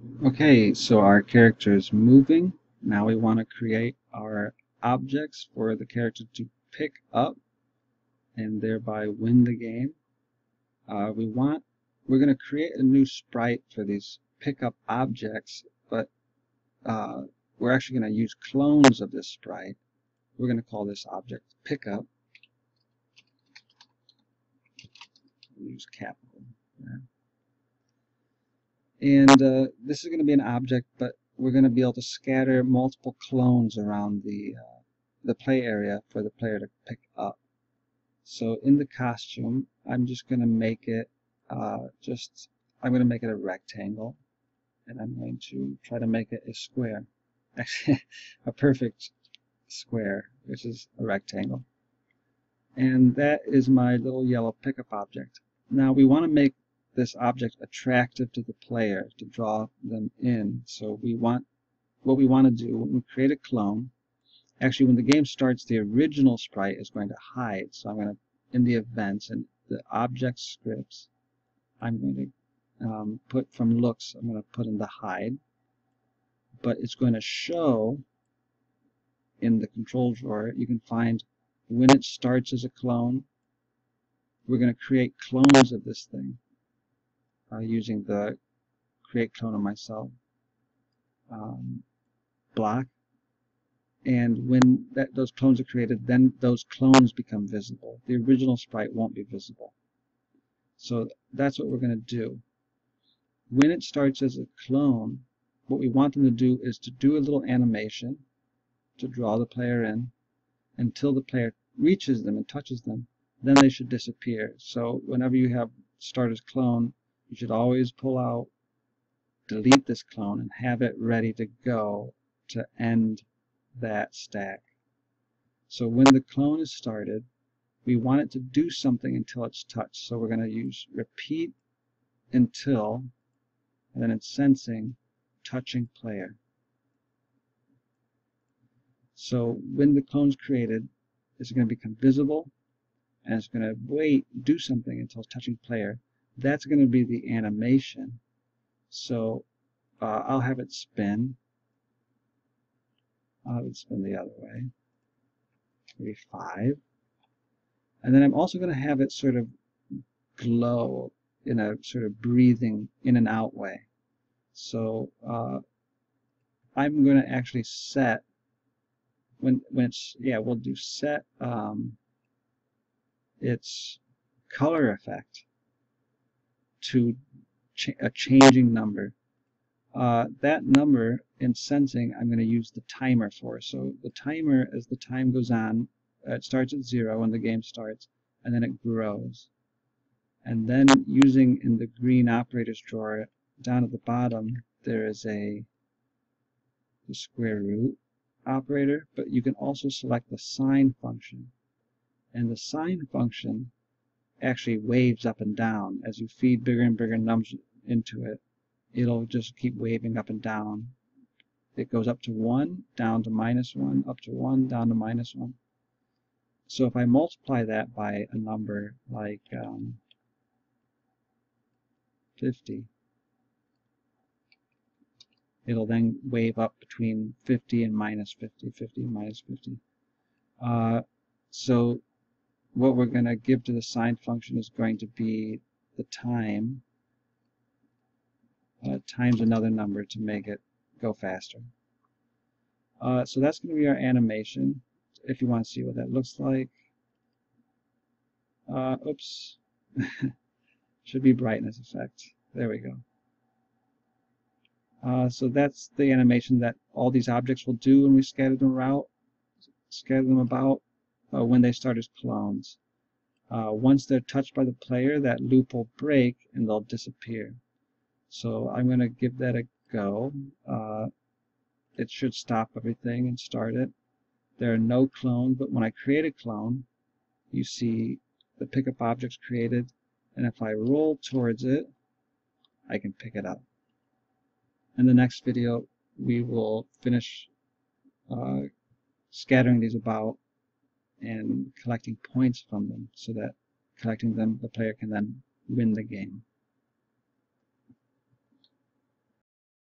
Okay, so our character is moving. Now we want to create our objects for the character to pick up and thereby win the game. We're going to create a new sprite for these pickup objects, but we're actually going to use clones of this sprite. We're going to call this object pickup. Use capital. And this is going to be an object, but we're going to be able to scatter multiple clones around the play area for the player to pick up. So in the costume, I'm just going to make it I'm going to make it a rectangle, and I'm going to try to make it a square. Actually, a perfect square, which is a rectangle. And that is my little yellow pickup object. Now we want to make this object attractive to the player to draw them in. So what we want to do when we create a clone, actually when the game starts, the original sprite is going to hide. So I'm going to, in the events and the object scripts, I'm going to put from looks, I'm going to put in the hide, but it's going to show in the control drawer. You can find when it starts as a clone. We're going to create clones of this thing using the create clone of myself block. And when those clones are created, then those clones become visible. The original sprite won't be visible. So that's what we're going to do. When it starts as a clone, what we want them to do is to do a little animation to draw the player in until the player reaches them and touches them. Then they should disappear. So whenever you have start as clone, you should always pull out, delete this clone, and have it ready to go to end that stack. So when the clone is started, we want it to do something until it's touched. So we're going to use repeat until, and then in sensing, touching player. So when the clone's created, it's going to become visible, and it's going to do something until it's touching player. That's going to be the animation. So I'll have it spin. I'll have it spin the other way. Maybe 5. And then I'm also going to have it sort of glow in a sort of breathing in and out way. So I'm going to actually set when it's, we'll do set its color effect to a changing number. That number in sensing I'm going to use the timer for. So the timer, as the time goes on, it starts at 0 when the game starts, and then it grows. And then using in the green operators drawer down at the bottom, there is the square root operator, but you can also select the sine function. And the sine function actually waves up and down as you feed bigger and bigger numbers into it. It'll just keep waving up and down. It goes up to 1, down to -1, up to 1, down to -1. So if I multiply that by a number like 50, it'll then wave up between 50 and -50, 50 and -50. So what we're going to give to the sine function is going to be the time times another number to make it go faster. So that's going to be our animation. If you want to see what that looks like, oops, should be brightness effect. There we go. So that's the animation that all these objects will do when we scatter them about when they start as clones. Once they're touched by the player, that loop will break and they'll disappear. So I'm going to give that a go. It should stop everything and start it. There are no clones, but when I create a clone, you see the pickup objects created, and if I roll towards it, I can pick it up. In the next video, we will finish scattering these about and collecting points from them, so that collecting them, the player can then win the game.